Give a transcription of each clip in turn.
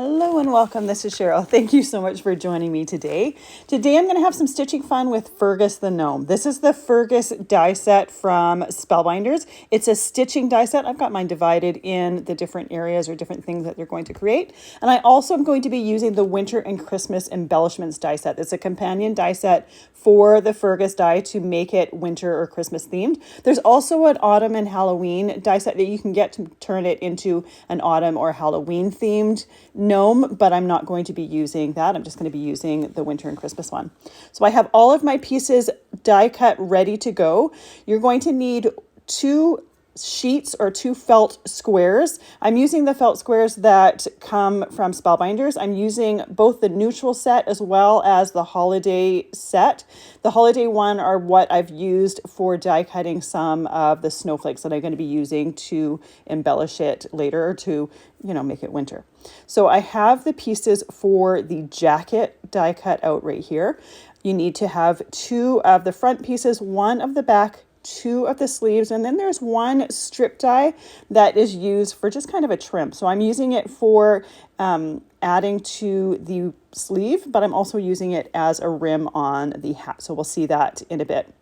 Hello and welcome. This is Cheryl. Thank you so much for joining me today. Today I'm going to have some stitching fun with Fergus the Gnome. This is the Fergus die set from Spellbinders. It's a stitching die set. I've got mine divided in the different areas or different things that they're going to create. And I also am going to be using the Winter and Christmas Embellishments die set. It's a companion die set for the Fergus die to make it winter or Christmas themed. There's also an autumn and Halloween die set that you can get to turn it into an autumn or Halloween themed gnome, but I'm not going to be using that. I'm just going to be using the winter and Christmas one. So I have all of my pieces die cut ready to go. You're going to need 2 sheets or 2 felt squares. I'm using the felt squares that come from Spellbinders. I'm using both the neutral set as well as the holiday set. The holiday one are what I've used for die cutting some of the snowflakes that I'm going to be using to embellish it later, to, make it winter. So I have the pieces for the jacket die cut out right here. You need to have 2 of the front pieces, 1 of the back, 2 of the sleeves, and then there's 1 strip die that is used for just kind of a trim. So I'm using it for adding to the sleeve, but I'm also using it as a rim on the hat. So we'll see that in a bit.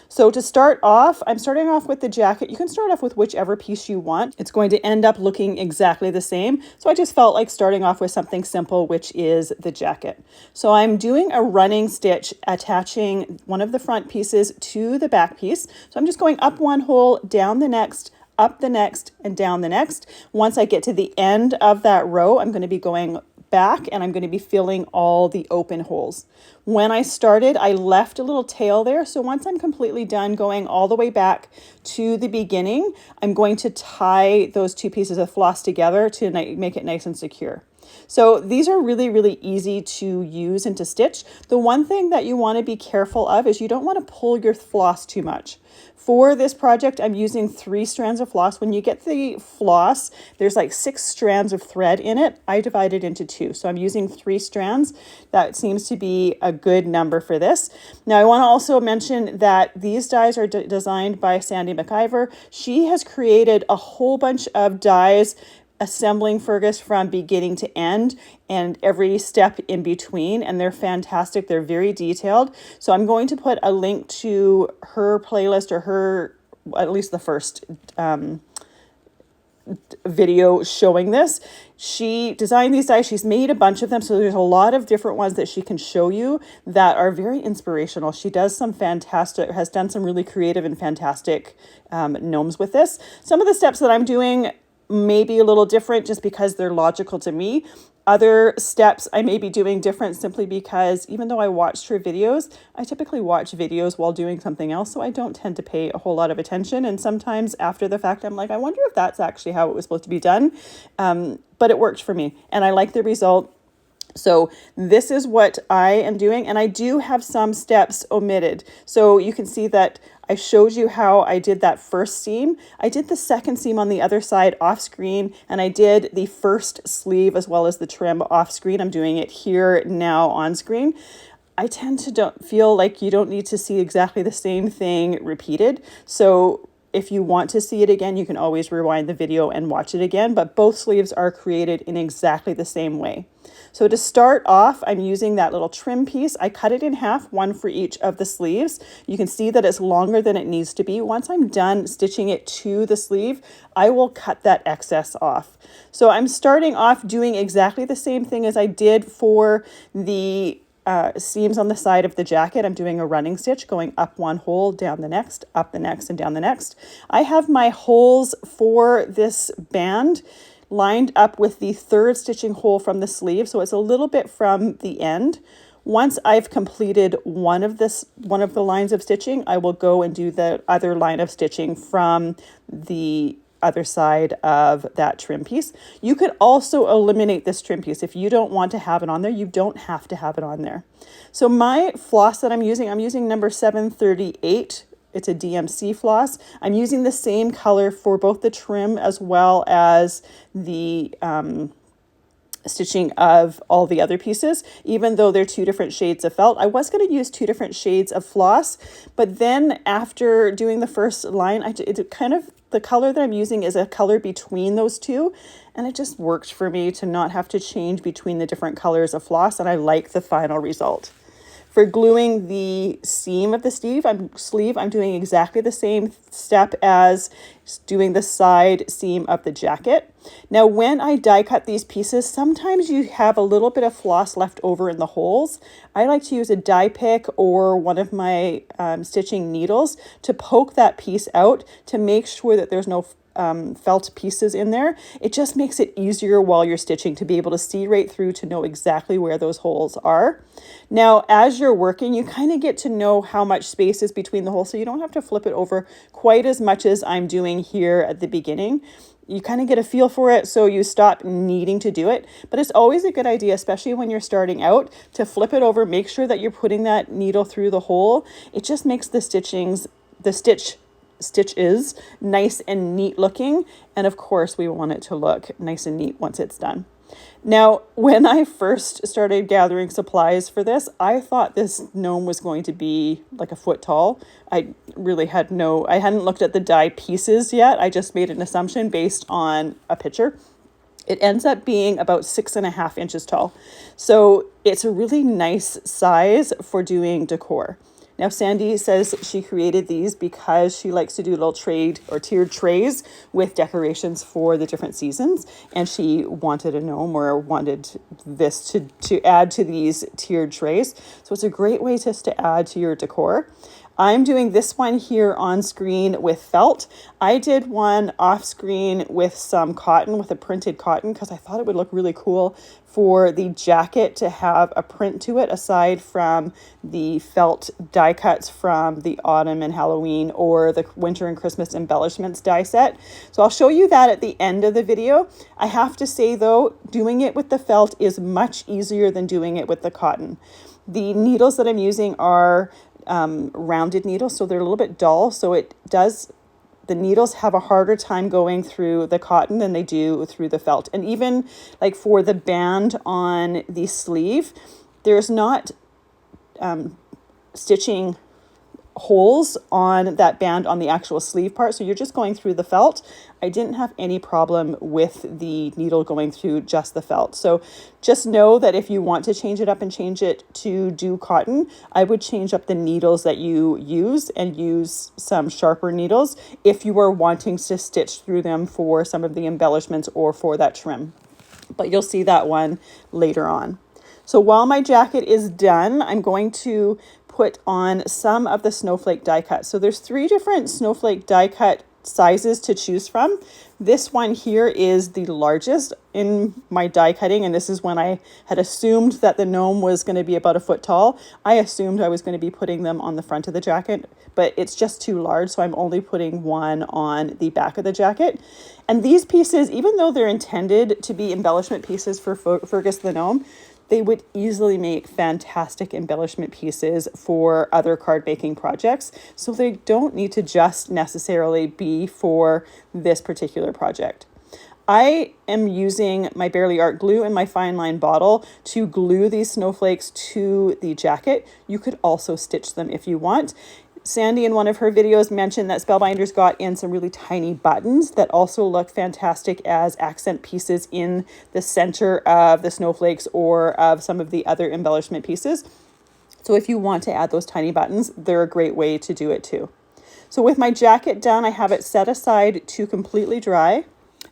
So to start off, I'm starting off with the jacket. You can start off with whichever piece you want. It's going to end up looking exactly the same. So I just felt like starting off with something simple, which is the jacket. So I'm doing a running stitch attaching one of the front pieces to the back piece. So I'm just going up 1 hole, down the next, up the next, and down the next. Once I get to the end of that row, I'm going to be going back and I'm going to be filling all the open holes. When I started, I left a little tail there. So once I'm completely done going all the way back to the beginning, I'm going to tie those 2 pieces of floss together to make it nice and secure. So these are really, really easy to use and to stitch. The one thing that you want to be careful of is you don't want to pull your floss too much. For this project, I'm using 3 strands of floss. When you get the floss, there's like 6 strands of thread in it. I divide it into 2. So I'm using 3 strands. That seems to be a good number for this. Now, I want to also mention that these dies are designed by Sandy McIver. She has created a whole bunch of dies assembling Fergus from beginning to end and every step in between, and they're fantastic. They're very detailed. So I'm going to put a link to her playlist, or her, at least the first video showing this. She designed these dies. She's made a bunch of them. So there's a lot of different ones that she can show you that are very inspirational. She does some fantastic, has done some really creative and fantastic gnomes with this. Some of the steps that I'm doing may be a little different just because they're logical to me. Other steps I may be doing different simply because even though I watched her videos, I typically watch videos while doing something else, so I don't tend to pay a whole lot of attention. And sometimes after the fact, I'm like, I wonder if that's actually how it was supposed to be done. But it worked for me, and I like the result. So this is what I am doing, and I do have some steps omitted. So you can see that I showed you how I did that first seam. I did the second seam on the other side off screen, and I did the first sleeve as well as the trim off screen. I'm doing it here now on screen. I tend to don't feel like you don't need to see exactly the same thing repeated. So if you want to see it again, you can always rewind the video and watch it again, but both sleeves are created in exactly the same way. So to start off, I'm using that little trim piece. I cut it in half, 1 for each of the sleeves. You can see that it's longer than it needs to be. Once I'm done stitching it to the sleeve, I will cut that excess off. So I'm starting off doing exactly the same thing as I did for the seams on the side of the jacket. I'm doing a running stitch, going up 1 hole, down the next, up the next, and down the next. I have my holes for this band lined up with the 3rd stitching hole from the sleeve, so it's a little bit from the end. Once I've completed one of the lines of stitching, I will go and do the other line of stitching from the other side of that trim piece. You could also eliminate this trim piece. If you don't want to have it on there, you don't have to have it on there. So my floss that I'm using number 738. It's a DMC floss. I'm using the same color for both the trim as well as the stitching of all the other pieces, even though they're 2 different shades of felt. I was going to use 2 different shades of floss, but then after doing the first line, the color that I'm using is a color between those two, and it just worked for me to not have to change between the different colors of floss, and I like the final result. For gluing the seam of the sleeve, I'm doing exactly the same step as doing the side seam of the jacket. Now, when I die cut these pieces, sometimes you have a little bit of floss left over in the holes. I like to use a die pick or one of my stitching needles to poke that piece out to make sure that there's no felt pieces in there. It just makes it easier while you're stitching to be able to see right through to know exactly where those holes are. Now, as you're working, you kind of get to know how much space is between the holes, so you don't have to flip it over quite as much as I'm doing here at the beginning. You kind of get a feel for it, so you stop needing to do it. But it's always a good idea, especially when you're starting out, to flip it over, make sure that you're putting that needle through the hole. It just makes the stitch is nice and neat looking, and of course we want it to look nice and neat once it's done. Now, when I first started gathering supplies for this, I thought this gnome was going to be like a foot tall. I hadn't looked at the die pieces yet. I just made an assumption based on a picture. It ends up being about 6.5 inches tall. So it's a really nice size for doing decor. Now, Sandy says she created these because she likes to do little tiered trays with decorations for the different seasons. And she wanted a gnome or wanted this to add to these tiered trays. So it's a great way just to add to your decor. I'm doing this one here on screen with felt. I did one off screen with some cotton, with a printed cotton, because I thought it would look really cool for the jacket to have a print to it aside from the felt die cuts from the autumn and Halloween or the winter and Christmas embellishments die set. So I'll show you that at the end of the video. I have to say though, doing it with the felt is much easier than doing it with the cotton. The needles that I'm using are rounded needles, so they're a little bit dull, so the needles have a harder time going through the cotton than they do through the felt. And even like for the band on the sleeve, there's not stitching holes on that band on the actual sleeve part, so you're just going through the felt. I didn't have any problem with the needle going through just the felt. So just know that if you want to change it up and change it to do cotton, I would change up the needles that you use and use some sharper needles if you are wanting to stitch through them for some of the embellishments or for that trim. But you'll see that one later on. So while my jacket is done, I'm going to put on some of the snowflake die cut. So there's 3 different snowflake die cut sizes to choose from. This one here is the largest in my die cutting, and this is when I had assumed that the gnome was going to be about a foot tall. I assumed I was going to be putting them on the front of the jacket, but it's just too large, so I'm only putting one on the back of the jacket. And these pieces, even though they're intended to be embellishment pieces for Fergus the Gnome, they would easily make fantastic embellishment pieces for other card making projects. So they don't need to just necessarily be for this particular project. I am using my Barely Art glue in my fine line bottle to glue these snowflakes to the jacket. You could also stitch them if you want. Sandy in one of her videos mentioned that Spellbinders got in some really tiny buttons that also look fantastic as accent pieces in the center of the snowflakes or of some of the other embellishment pieces. So if you want to add those tiny buttons, they're a great way to do it too. So with my jacket done, I have it set aside to completely dry.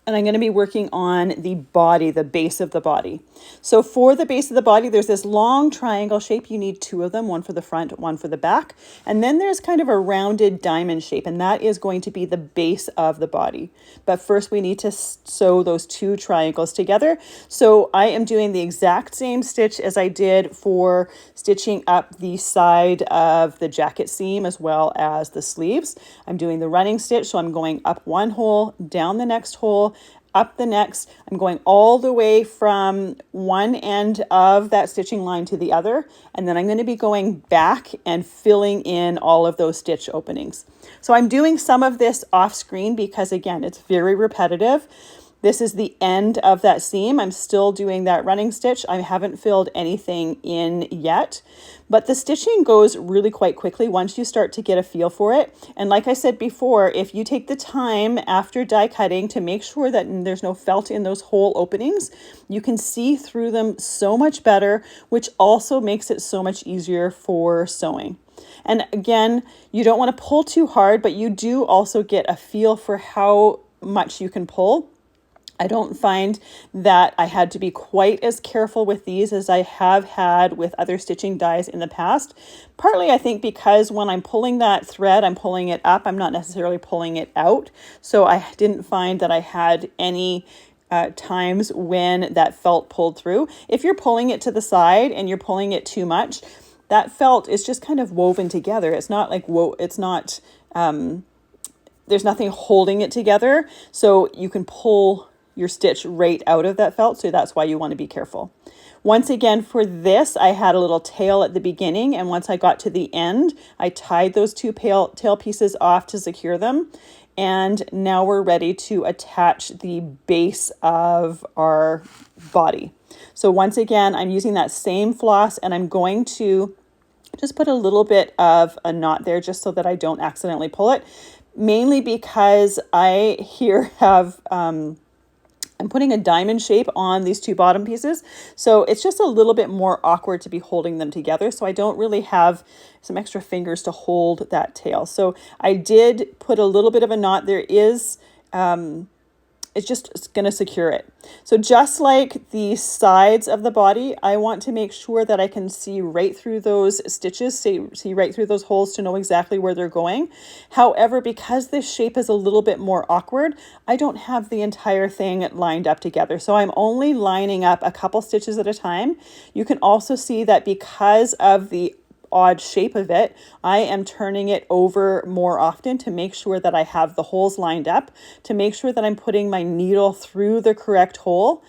And I'm going to be working on the body, the base of the body. So for the base of the body, there's this long triangle shape. You need 2 of them, one for the front, one for the back. And then there's kind of a rounded diamond shape, and that is going to be the base of the body. But first we need to sew those 2 triangles together. So I am doing the exact same stitch as I did for stitching up the side of the jacket seam as well as the sleeves. I'm doing the running stitch, so I'm going up one hole, down the next hole, up the next. I'm going all the way from one end of that stitching line to the other, and then I'm going to be going back and filling in all of those stitch openings. So I'm doing some of this off screen because again, it's very repetitive. This is the end of that seam. I'm still doing that running stitch. I haven't filled anything in yet, but the stitching goes really quite quickly once you start to get a feel for it. And like I said before, if you take the time after die cutting to make sure that there's no felt in those hole openings, you can see through them so much better, which also makes it so much easier for sewing. And again, you don't want to pull too hard, but you do also get a feel for how much you can pull. I don't find that I had to be quite as careful with these as I have had with other stitching dies in the past. Partly, I think, because when I'm pulling that thread, I'm pulling it up. I'm not necessarily pulling it out. So I didn't find that I had any times when that felt pulled through. If you're pulling it to the side and you're pulling it too much, that felt is just kind of woven together. It's not like, it's not, there's nothing holding it together. So you can pull your stitch right out of that felt. So that's why you want to be careful. Once again, for this, I had a little tail at the beginning. And once I got to the end, I tied those two tail pieces off to secure them. And now we're ready to attach the base of our body. So once again, I'm using that same floss, and I'm going to just put a little bit of a knot there just so that I don't accidentally pull it. Mainly because I here have, I'm putting a diamond shape on these two bottom pieces. So it's just a little bit more awkward to be holding them together. So I don't really have some extra fingers to hold that tail. So I did put a little bit of a knot. There is, it's going to secure it. So just like the sides of the body, I want to make sure that I can see right through those stitches, see right through those holes to know exactly where they're going. However, because this shape is a little bit more awkward, I don't have the entire thing lined up together. So I'm only lining up a couple stitches at a time. You can also see that because of the odd shape of it, I am turning it over more often to make sure that I have the holes lined up, to make sure that I'm putting my needle through the correct hole.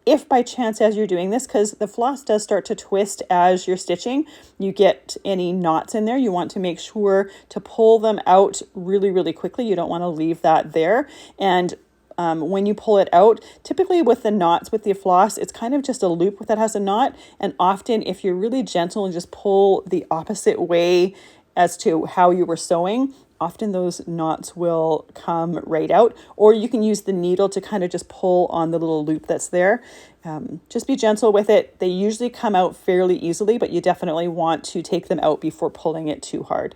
If by chance as you're doing this, because the floss does start to twist as you're stitching, you get any knots in there, you want to make sure to pull them out really, really quickly. You don't want to leave that there. And when you pull it out, typically with the knots, with the floss, it's kind of just a loop that has a knot. And often if you're really gentle and just pull the opposite way as to how you were sewing, often those knots will come right out. Or you can use the needle to kind of just pull on the little loop that's there. Just be gentle with it. They usually come out fairly easily, but you definitely want to take them out before pulling it too hard.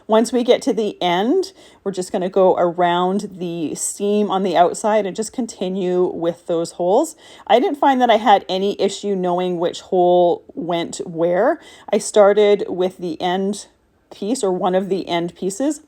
Once we get to the end, we're just going to go around the seam on the outside and just continue with those holes. I didn't find that I had any issue knowing which hole went where. I started with the end piece, or one of the end pieces,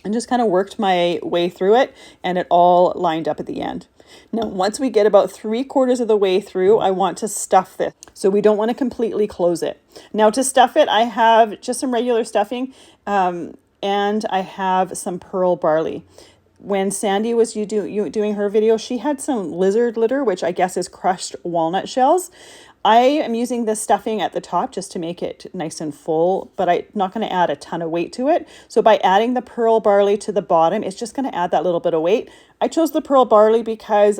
and just kind of worked my way through it, and it all lined up at the end. Now, once we get about 3/4 of the way through, I want to stuff this. So we don't want to completely close it. Now to stuff it, I have just some regular stuffing, and I have some pearl barley. When Sandy was doing her video, she had some lizard litter, which I guess is crushed walnut shells. I am using the stuffing at the top just to make it nice and full, but I'm not going to add a ton of weight to it. So by adding the pearl barley to the bottom, it's just going to add that little bit of weight. I chose the pearl barley because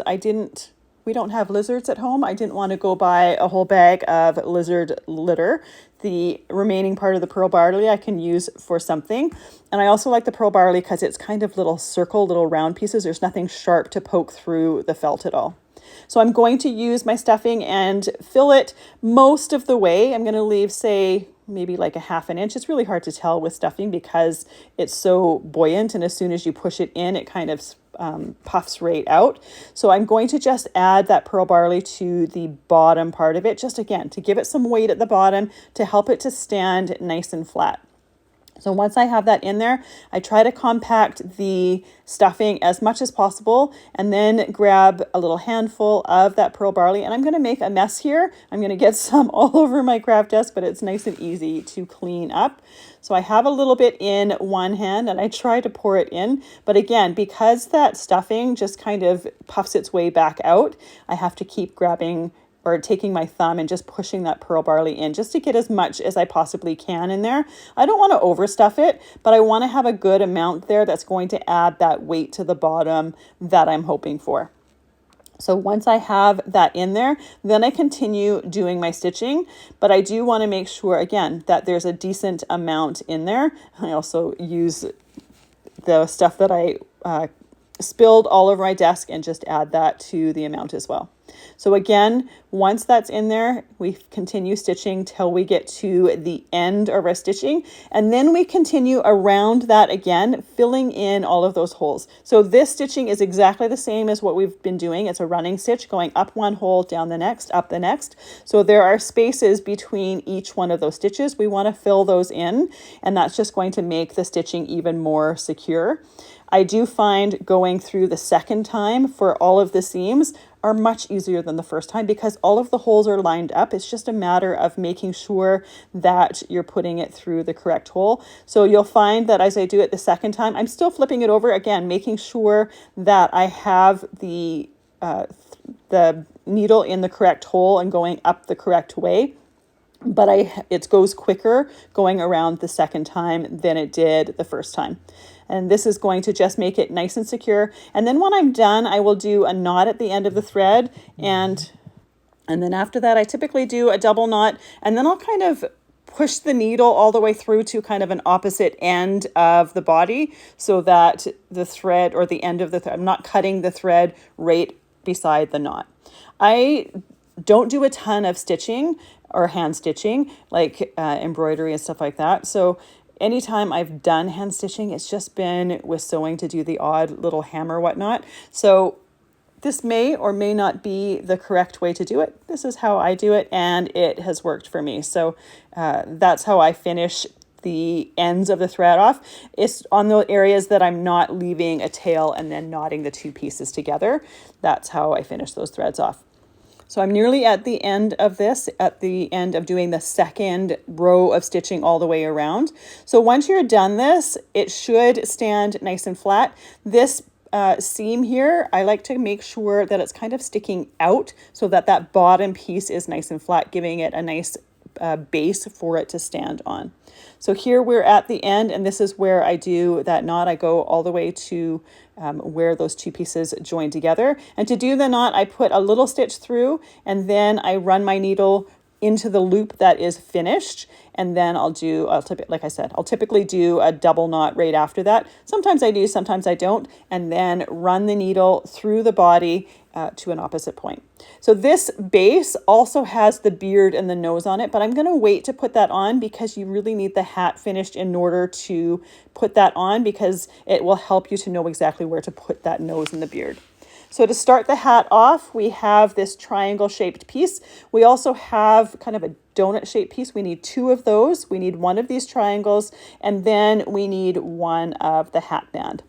we don't have lizards at home. I didn't want to go buy a whole bag of lizard litter. The remaining part of the pearl barley I can use for something. And I also like the pearl barley because it's kind of little round pieces. There's nothing sharp to poke through the felt at all. So I'm going to use my stuffing and fill it most of the way. I'm going to leave, say, maybe like a 1/2 inch. It's really hard to tell with stuffing because it's so buoyant, and as soon as you push it in, it kind of puffs right out. So I'm going to just add that pearl barley to the bottom part of it, just again, to give it some weight at the bottom, to help it to stand nice and flat. So once I have that in there, I try to compact the stuffing as much as possible, and then grab a little handful of that pearl barley. And I'm going to make a mess here. I'm going to get some all over my craft desk, but it's nice and easy to clean up. So I have a little bit in one hand, and I try to pour it in. But again, because that stuffing just kind of puffs its way back out, I have to keep grabbing or taking my thumb and just pushing that pearl barley in just to get as much as I possibly can in there. I don't want to overstuff it, but I want to have a good amount there that's going to add that weight to the bottom that I'm hoping for. So once I have that in there, then I continue doing my stitching, but I do want to make sure again that there's a decent amount in there. I also use the stuff that I spilled all over my desk and just add that to the amount as well. So again, once that's in there, we continue stitching till we get to the end of our stitching, and then we continue around that again, filling in all of those holes. So this stitching is exactly the same as what we've been doing. It's a running stitch going up one hole, down the next, up the next. So there are spaces between each one of those stitches. We want to fill those in, and that's just going to make the stitching even more secure. I do find going through the second time for all of the seams are much easier than the first time because all of the holes are lined up. It's just a matter of making sure that you're putting it through the correct hole. So you'll find that as I do it the second time, I'm still flipping it over again, making sure that I have the needle in the correct hole and going up the correct way. But it goes quicker going around the second time than it did the first time. And this is going to just make it nice and secure. And then when I'm done, I will do a knot at the end of the thread. And then after that, I typically do a double knot. And then I'll kind of push the needle all the way through to kind of an opposite end of the body so that the thread or the end of the thread, I'm not cutting the thread right beside the knot. I don't do a ton of stitching or hand stitching, like embroidery and stuff like that. So anytime I've done hand stitching, it's just been with sewing to do the odd little hammer whatnot. So this may or may not be the correct way to do it. This is how I do it, and it has worked for me. So that's how I finish the ends of the thread off. It's on the areas that I'm not leaving a tail and then knotting the two pieces together. That's how I finish those threads off. So I'm nearly at the end of this, at the end of doing the second row of stitching all the way around. So once you're done this, it should stand nice and flat. This seam here, I like to make sure that it's kind of sticking out so that that bottom piece is nice and flat, giving it a nice base for it to stand on. So here we're at the end, and this is where I do that knot. I go all the way to where those two pieces join together. And to do the knot, I put a little stitch through, and then I run my needle into the loop that is finished. And then I'll typically do a double knot right after that. Sometimes I do, sometimes I don't. And then run the needle through the body to an opposite point. So this base also has the beard and the nose on it, but I'm going to wait to put that on because you really need the hat finished in order to put that on, because it will help you to know exactly where to put that nose and the beard. So to start the hat off, we have this triangle shaped piece. We also have kind of a donut shaped piece. We need two of those. We need one of these triangles, and then we need one of the hat band.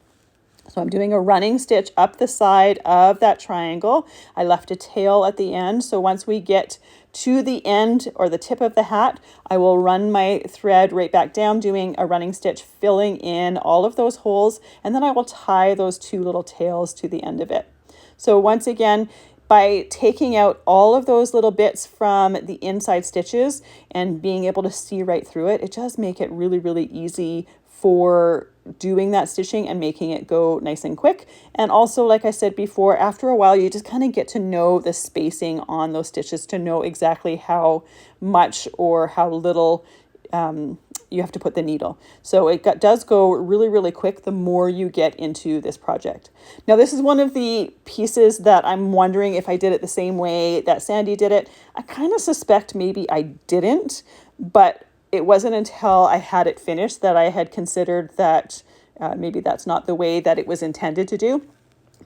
So I'm doing a running stitch up the side of that triangle. I left a tail at the end. So once we get to the end or the tip of the hat, I will run my thread right back down, doing a running stitch, filling in all of those holes, and then I will tie those two little tails to the end of it. So once again, by taking out all of those little bits from the inside stitches and being able to see right through it, it does make it really, really easy for doing that stitching and making it go nice and quick. And also, like I said before, after a while, you just kind of get to know the spacing on those stitches to know exactly how much or how little you have to put the needle. So it does go really, really quick the more you get into this project. Now, this is one of the pieces that I'm wondering if I did it the same way that Sandy did it. I kind of suspect maybe I didn't, but it wasn't until I had it finished that I had considered that maybe that's not the way that it was intended to do.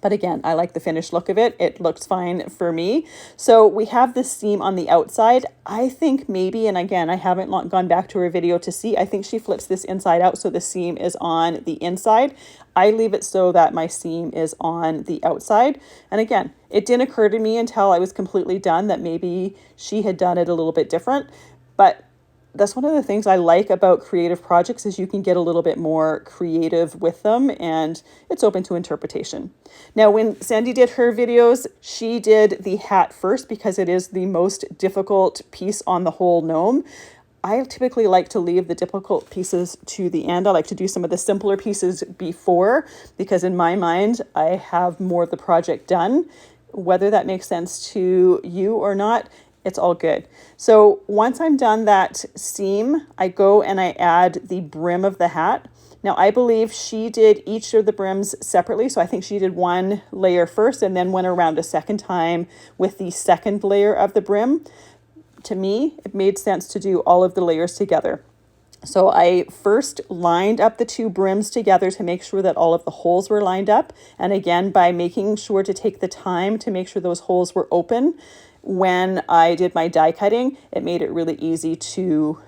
But again, I like the finished look of it. It looks fine for me. So we have this seam on the outside. I think maybe, and again, I haven't gone back to her video to see, I think she flips this inside out so the seam is on the inside. I leave it so that my seam is on the outside. And again, it didn't occur to me until I was completely done that maybe she had done it a little bit different. But that's one of the things I like about creative projects is you can get a little bit more creative with them, and it's open to interpretation. Now, when Sandy did her videos, she did the hat first because it is the most difficult piece on the whole gnome. I typically like to leave the difficult pieces to the end. I like to do some of the simpler pieces before, because in my mind, I have more of the project done whether that makes sense to you or not, it's all good. So once I'm done that seam, I go and I add the brim of the hat. Now I believe she did each of the brims separately. So I think she did one layer first and then went around a second time with the second layer of the brim. To me, it made sense to do all of the layers together. So I first lined up the two brims together to make sure that all of the holes were lined up. And again, by making sure to take the time to make sure those holes were open, when I did my die cutting, it made it really easy to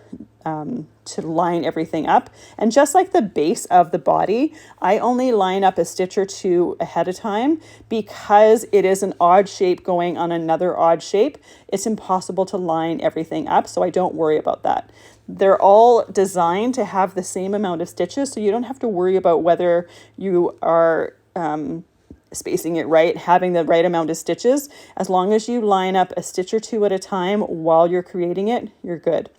line everything up. And just like the base of the body, I only line up a stitch or two ahead of time because it is an odd shape going on another odd shape. It's impossible to line everything up, so I don't worry about that. They're all designed to have the same amount of stitches, so you don't have to worry about whether you are spacing it right, having the right amount of stitches. As long as you line up a stitch or two at a time while you're creating it, you're good.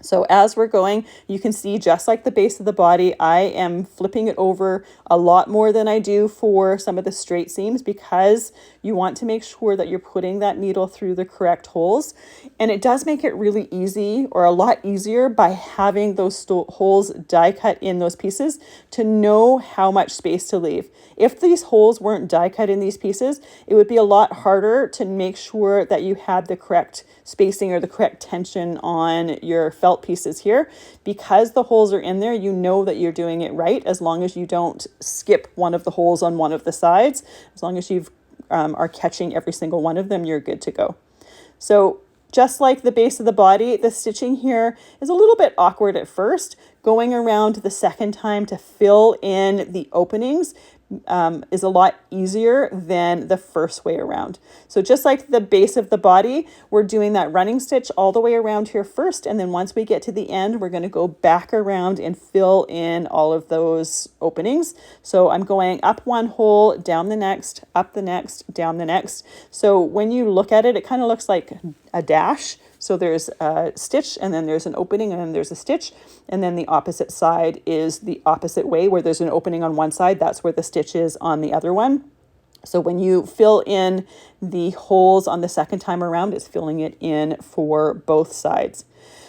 So as we're going, you can see just like the base of the body, I am flipping it over a lot more than I do for some of the straight seams because you want to make sure that you're putting that needle through the correct holes. And it does make it really easy, or a lot easier, by having those holes die cut in those pieces to know how much space to leave. If these holes weren't die cut in these pieces, it would be a lot harder to make sure that you had the correct spacing or the correct tension on your felt pieces here. Because the holes are in there, you know that you're doing it right, as long as you don't skip one of the holes on one of the sides. As long as you've are catching every single one of them, you're good to go. So just like the base of the body, the stitching here is a little bit awkward at first. Going around the second time to fill in the openings is a lot easier than the first way around. So just like the base of the body, we're doing that running stitch all the way around here first, and then once we get to the end, we're going to go back around and fill in all of those openings. So I'm going up one hole, down the next, up the next, down the next. So when you look at it, it kind of looks like a dash. So there's a stitch, and then there's an opening, and then there's a stitch, and then the opposite side is the opposite way. Where there's an opening on one side, that's where the stitch is on the other one. So when you fill in the holes on the second time around, it's filling it in for both sides.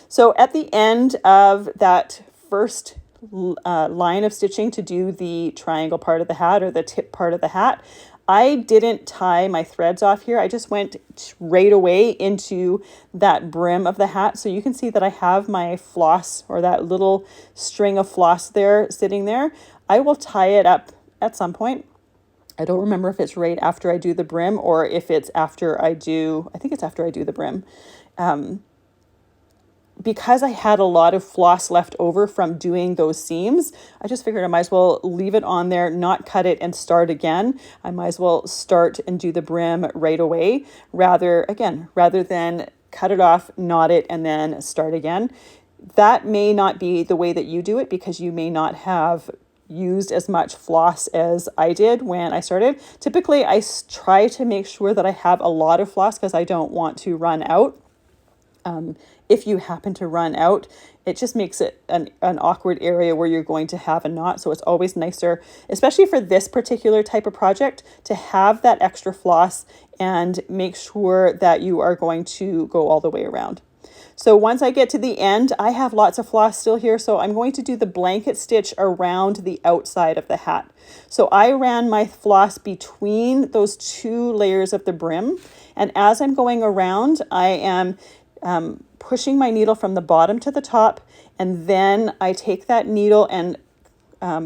So at the end of that first line of stitching to do the triangle part of the hat, or the tip part of the hat, I didn't tie my threads off here. I just went right away into that brim of the hat. So you can see that I have my floss, or that little string of floss there sitting there. I will tie it up at some point. I don't remember if it's right after I do the brim or if it's after I think it's after I do the brim. Because I had a lot of floss left over from doing those seams, I just figured I might as well leave it on there, not cut it and start again. I might as well start and do the brim right away rather than cut it off, knot it, and then start again. That may not be the way that you do it because you may not have used as much floss as I did when I started. Typically, I try to make sure that I have a lot of floss because I don't want to run out. If you happen to run out, it just makes it an awkward area where you're going to have a knot. So it's always nicer, especially for this particular type of project, to have that extra floss and make sure that you are going to go all the way around. So once I get to the end, I have lots of floss still here. So I'm going to do the blanket stitch around the outside of the hat. So I ran my floss between those two layers of the brim. And as I'm going around, I am pushing my needle from the bottom to the top, and then I take that needle and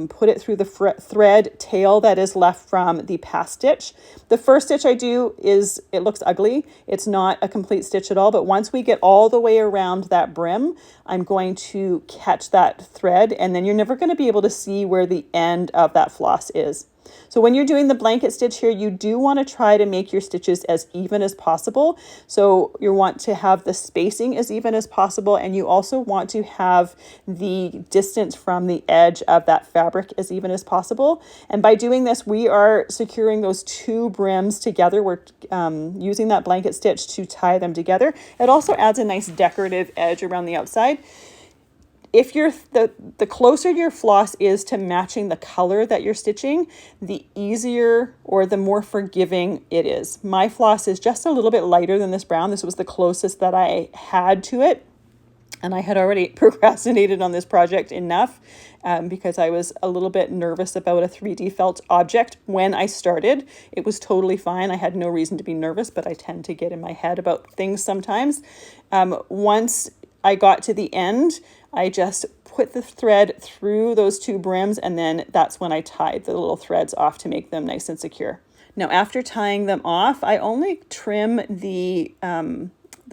put it through the thread tail that is left from the past stitch. The first stitch I do it looks ugly. It's not a complete stitch at all, but once we get all the way around that brim, I'm going to catch that thread, and then you're never going to be able to see where the end of that floss is. So when you're doing the blanket stitch here, you do want to try to make your stitches as even as possible. So you want to have the spacing as even as possible, and you also want to have the distance from the edge of that fabric as even as possible. And by doing this, we are securing those two brims together. We're using that blanket stitch to tie them together. It also adds a nice decorative edge around the outside. if you're the closer your floss is to matching the color that you're stitching, the easier or the more forgiving it is. My floss is just a little bit lighter than this brown. This was the closest that I had to it. And I had already procrastinated on this project enough because I was a little bit nervous about a 3D felt object when I started. It was totally fine. I had no reason to be nervous, but I tend to get in my head about things sometimes. Once I got to the end, I just put the thread through those two brims, and then that's when I tied the little threads off to make them nice and secure. Now, after tying them off, I only trim the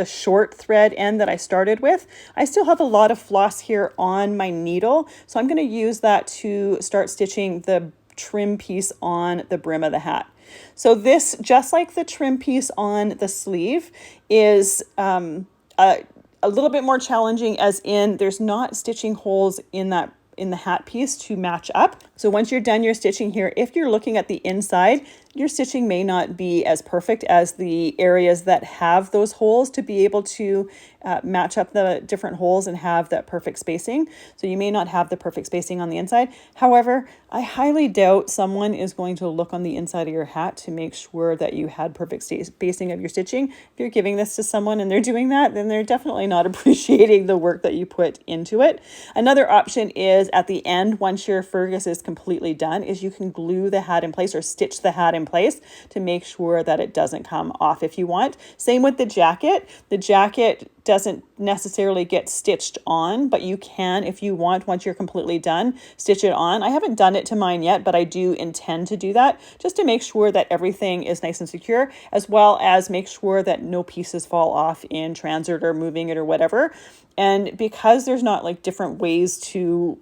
short thread end that I started with. I still have a lot of floss here on my needle, so I'm going to use that to start stitching the trim piece on the brim of the hat. So this, just like the trim piece on the sleeve, is a little bit more challenging, as in there's not stitching holes in the hat piece to match up. So once you're done your stitching here, if you're looking at the inside, your stitching may not be as perfect as the areas that have those holes to be able to match up the different holes and have that perfect spacing. So you may not have the perfect spacing on the inside. However, I highly doubt someone is going to look on the inside of your hat to make sure that you had perfect spacing of your stitching. If you're giving this to someone and they're doing that, then they're definitely not appreciating the work that you put into it. Another option is at the end, once your Fergus is completely done, is you can glue the hat in place or stitch the hat in place to make sure that it doesn't come off if you want. Same with the jacket. The jacket doesn't necessarily get stitched on, but you can, if you want, once you're completely done, stitch it on. I haven't done it to mine yet, but I do intend to do that just to make sure that everything is nice and secure, as well as make sure that no pieces fall off in transit or moving it or whatever. And because there's not like different ways to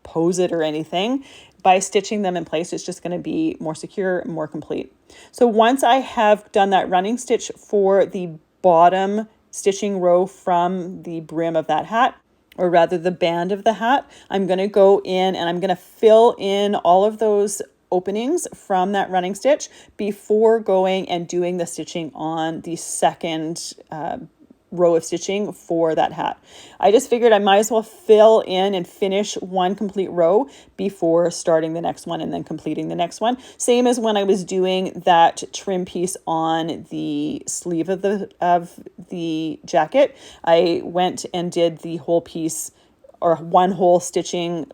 pose it or anything, by stitching them in place, it's just going to be more secure and more complete. So once I have done that running stitch for the bottom stitching row from the brim of that hat, or rather the band of the hat, I'm going to go in and I'm going to fill in all of those openings from that running stitch before going and doing the stitching on the second row of stitching for that hat. I just figured I might as well fill in and finish one complete row before starting the next one and then completing the next one. Same as when I was doing that trim piece on the sleeve of the jacket. I went and did the whole piece, or one whole stitching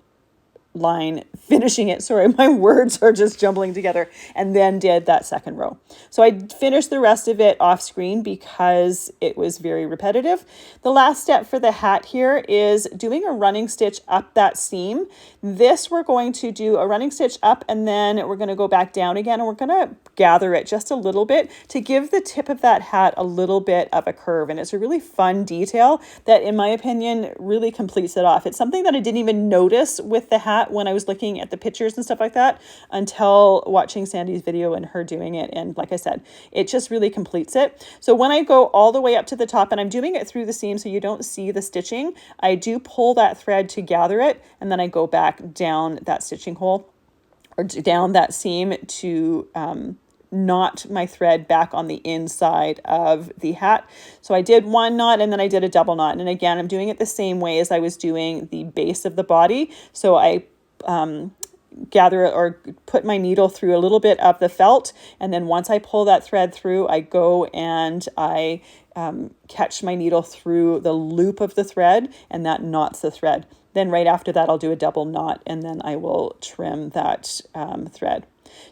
line, finishing it. Sorry, my words are just jumbling together. And then did that second row. So I finished the rest of it off screen because it was very repetitive. The last step for the hat here is doing a running stitch up that seam. This we're going to do a running stitch up, and then we're going to go back down again, and we're going to gather it just a little bit to give the tip of that hat a little bit of a curve. And it's a really fun detail that, in my opinion, really completes it off. It's something that I didn't even notice with the hat when I was looking at the pictures and stuff like that until watching Sandy's video and her doing it. And like I said, it just really completes it. So when I go all the way up to the top, and I'm doing it through the seam so you don't see the stitching, I do pull that thread to gather it, and then I go back down that stitching hole or down that seam to knot my thread back on the inside of the hat. So I did one knot and then I did a double knot. And again, I'm doing it the same way as I was doing the base of the body. So I gather or put my needle through a little bit of the felt, and then once I pull that thread through, I go and I catch my needle through the loop of the thread, and that knots the thread. Then right after that, I'll do a double knot, and then I will trim that thread.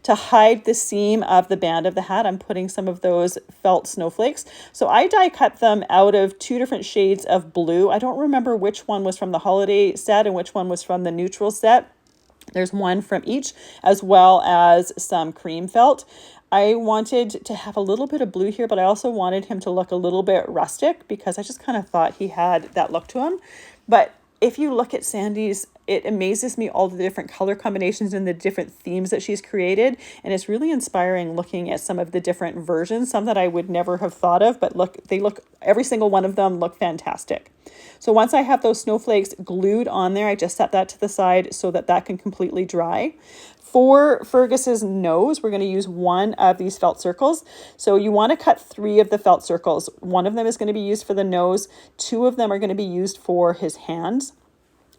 To hide the seam of the band of the hat, I'm putting some of those felt snowflakes. So I die cut them out of two different shades of blue. I don't remember which one was from the holiday set and which one was from the neutral set. There's one from each, as well as some cream felt. I wanted to have a little bit of blue here, but I also wanted him to look a little bit rustic because I just kind of thought he had that look to him. But if you look at Sandy's, it amazes me all the different color combinations and the different themes that she's created. And it's really inspiring looking at some of the different versions, some that I would never have thought of, but look, every single one of them look fantastic. So once I have those snowflakes glued on there, I just set that to the side so that that can completely dry. For Fergus's nose, we're going to use one of these felt circles. So you want to cut 3 of the felt circles. One of them is going to be used for the nose. 2 of them are going to be used for his hands.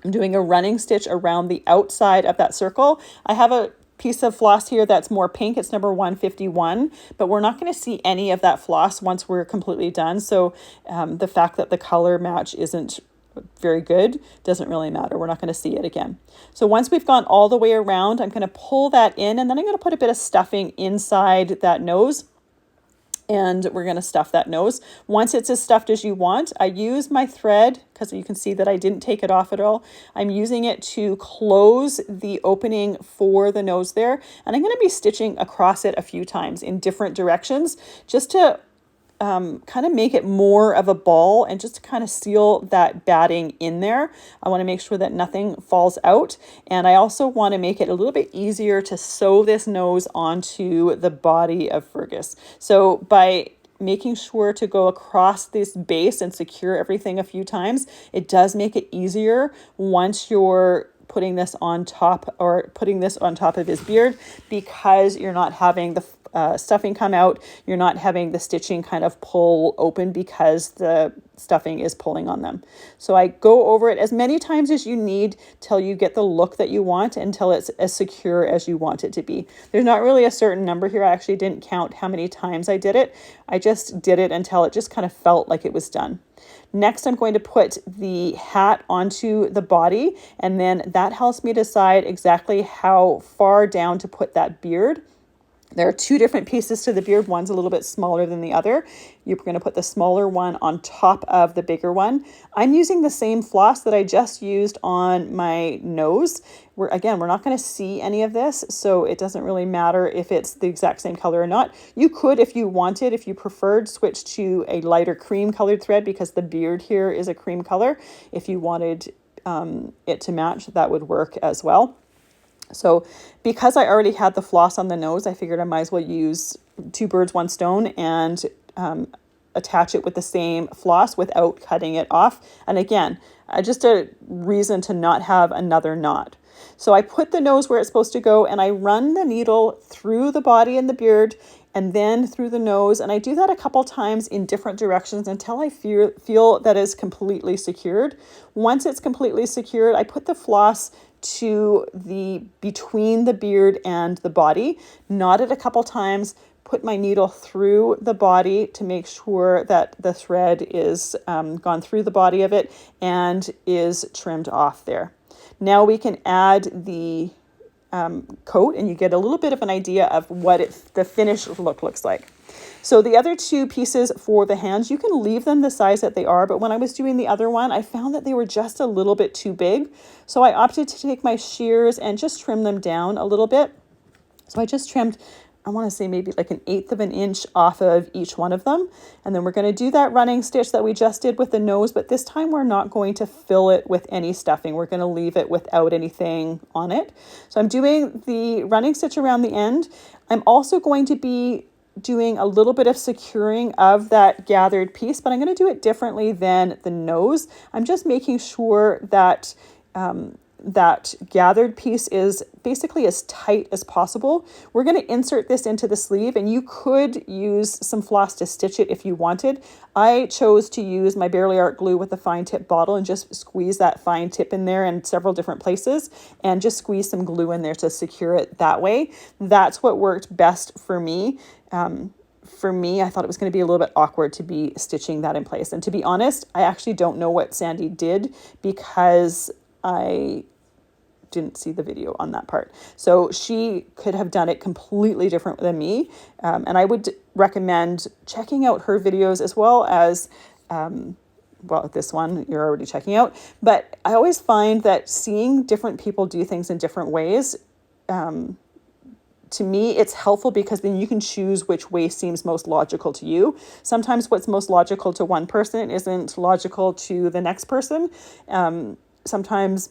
I'm doing a running stitch around the outside of that circle. I have a piece of floss here that's more pink. It's number 151, but we're not going to see any of that floss once we're completely done. So the fact that the color match isn't very good doesn't really matter. We're not going to see it again. So once we've gone all the way around, I'm going to pull that in, and then I'm going to put a bit of stuffing inside that nose. And we're going to stuff that nose. Once it's as stuffed as you want, I use my thread, because you can see that I didn't take it off at all. I'm using it to close the opening for the nose there. And I'm going to be stitching across it a few times in different directions, just to kind of make it more of a ball and just to kind of seal that batting in there. I want to make sure that nothing falls out. And I also want to make it a little bit easier to sew this nose onto the body of Fergus. So by making sure to go across this base and secure everything a few times, it does make it easier once you're putting this on top, or putting this on top of his beard, because you're not having the stuffing come out, you're not having the stitching kind of pull open because the stuffing is pulling on them. So I go over it as many times as you need till you get the look that you want, until it's as secure as you want it to be. There's not really a certain number here. I actually didn't count how many times I did it. I just did it until it just kind of felt like it was done. Next, I'm going to put the hat onto the body, and then that helps me decide exactly how far down to put that beard. There are two different pieces to the beard. One's a little bit smaller than the other. You're going to put the smaller one on top of the bigger one. I'm using the same floss that I just used on my nose. We're not going to see any of this, so it doesn't really matter if it's the exact same color or not. You could, if you wanted, if you preferred, switch to a lighter cream colored thread, because the beard here is a cream color. If you wanted it to match, that would work as well. So because I already had the floss on the nose, I figured I might as well use two birds, one stone, and attach it with the same floss without cutting it off. And again, just a reason to not have another knot. So I put the nose where it's supposed to go, and I run the needle through the body and the beard, and then through the nose. And I do that a couple times in different directions until I feel that is completely secured. Once it's completely secured, I put the floss to between the beard and the body, knot it a couple times, put my needle through the body to make sure that the thread is gone through the body of it and is trimmed off there. Now we can add the coat, and you get a little bit of an idea of what the finished look looks like. So the other two pieces for the hands, you can leave them the size that they are, but when I was doing the other one, I found that they were just a little bit too big. So I opted to take my shears and just trim them down a little bit. So I just trimmed, I want to say maybe like 1/8 of an inch off of each one of them. And then we're going to do that running stitch that we just did with the nose, but this time we're not going to fill it with any stuffing. We're going to leave it without anything on it. So I'm doing the running stitch around the end. I'm also going to be doing a little bit of securing of that gathered piece, but I'm going to do it differently than the nose. I'm just making sure that that gathered piece is basically as tight as possible. We're going to insert this into the sleeve, and you could use some floss to stitch it if you wanted. I chose to use my Barely Art glue with a fine tip bottle and just squeeze that fine tip in there in several different places, and just squeeze some glue in there to secure it that way. That's what worked best for me. For me, I thought it was going to be a little bit awkward to be stitching that in place. And to be honest, I actually don't know what Sandy did, because I didn't see the video on that part. So she could have done it completely different than me. And I would recommend checking out her videos as well as, this one you're already checking out. But I always find that seeing different people do things in different ways, to me, it's helpful, because then you can choose which way seems most logical to you. Sometimes what's most logical to one person isn't logical to the next person. Sometimes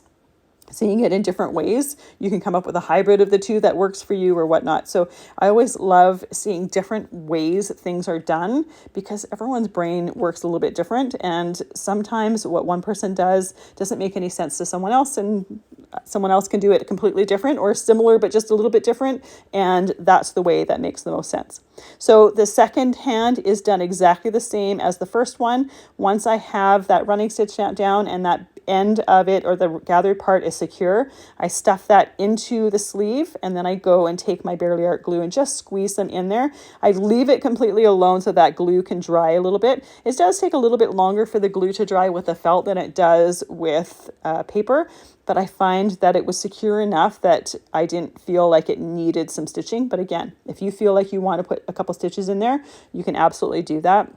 seeing it in different ways, you can come up with a hybrid of the two that works for you or whatnot. So I always love seeing different ways things are done, because everyone's brain works a little bit different. And sometimes what one person does doesn't make any sense to someone else, and someone else can do it completely different or similar, but just a little bit different. And that's the way that makes the most sense. So the second hand is done exactly the same as the first one. Once I have that running stitch down and that end of it, or the gathered part, is secure, I stuff that into the sleeve, and then I go and take my Barely Art glue and just squeeze them in there. I leave it completely alone so that glue can dry a little bit. It does take a little bit longer for the glue to dry with the felt than it does with paper, but I find that it was secure enough that I didn't feel like it needed some stitching. But again, if you feel like you want to put a couple stitches in there, you can absolutely do that.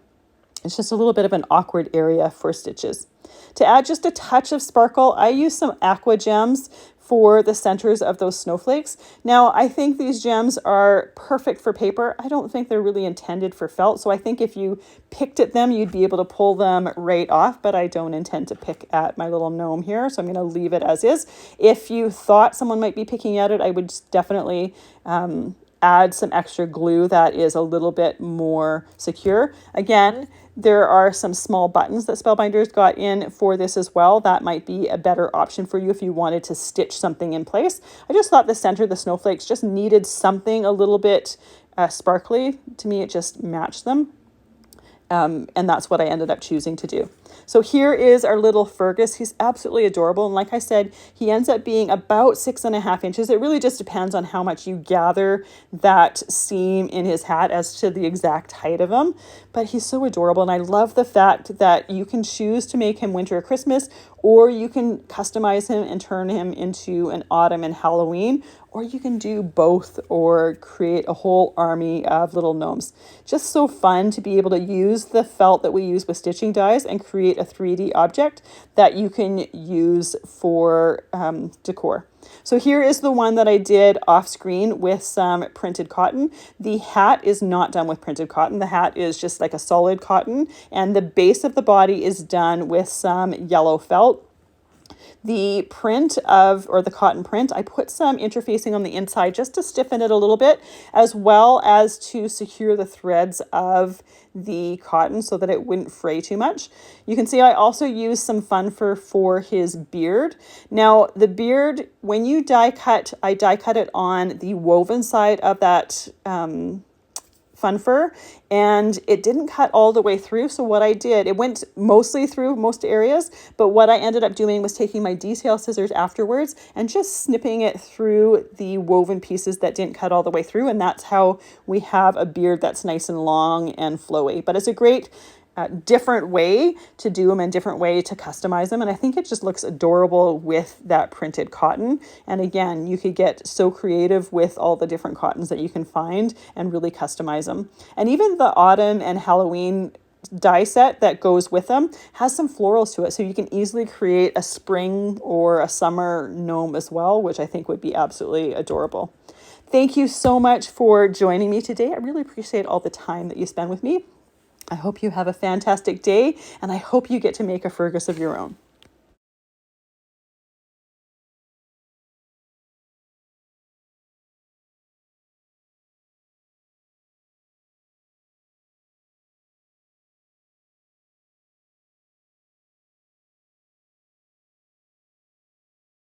It's just a little bit of an awkward area for stitches. To add just a touch of sparkle, I use some aqua gems for the centers of those snowflakes. Now, I think these gems are perfect for paper. I don't think they're really intended for felt. So I think if you picked at them, you'd be able to pull them right off, but I don't intend to pick at my little gnome here. So I'm going to leave it as is. If you thought someone might be picking at it, I would definitely add some extra glue that is a little bit more secure. Again, there are some small buttons that Spellbinders got in for this as well. That might be a better option for you if you wanted to stitch something in place. I just thought the center of the snowflakes just needed something a little bit sparkly. To me, it just matched them. And that's what I ended up choosing to do. So here is our little Fergus. He's absolutely adorable. And like I said, he ends up being about 6.5 inches. It really just depends on how much you gather that seam in his hat as to the exact height of him. But he's so adorable. And I love the fact that you can choose to make him winter or Christmas, or you can customize him and turn him into an autumn and Halloween, or you can do both or create a whole army of little gnomes. Just so fun to be able to use the felt that we use with stitching dies and create a 3D object that you can use for decor. So here is the one that I did off screen with some printed cotton. The hat is not done with printed cotton. The hat is just like a solid cotton, and the base of the body is done with some yellow felt. The print of, or the cotton print, I put some interfacing on the inside just to stiffen it a little bit, as well as to secure the threads of the cotton so that it wouldn't fray too much. You can see I also used some fun fur for his beard. Now the beard, when you die cut, I die cut it on the woven side of that fun fur, and it didn't cut all the way through. So what I did, it went mostly through most areas, but what I ended up doing was taking my detail scissors afterwards and just snipping it through the woven pieces that didn't cut all the way through. And that's how we have a beard that's nice and long and flowy. But it's a great different way to do them and different way to customize them. And I think it just looks adorable with that printed cotton. And again, you could get so creative with all the different cottons that you can find and really customize them. And even the autumn and Halloween die set that goes with them has some florals to it. So you can easily create a spring or a summer gnome as well, which I think would be absolutely adorable. Thank you so much for joining me today. I really appreciate all the time that you spend with me. I hope you have a fantastic day, and I hope you get to make a Fergus of your own.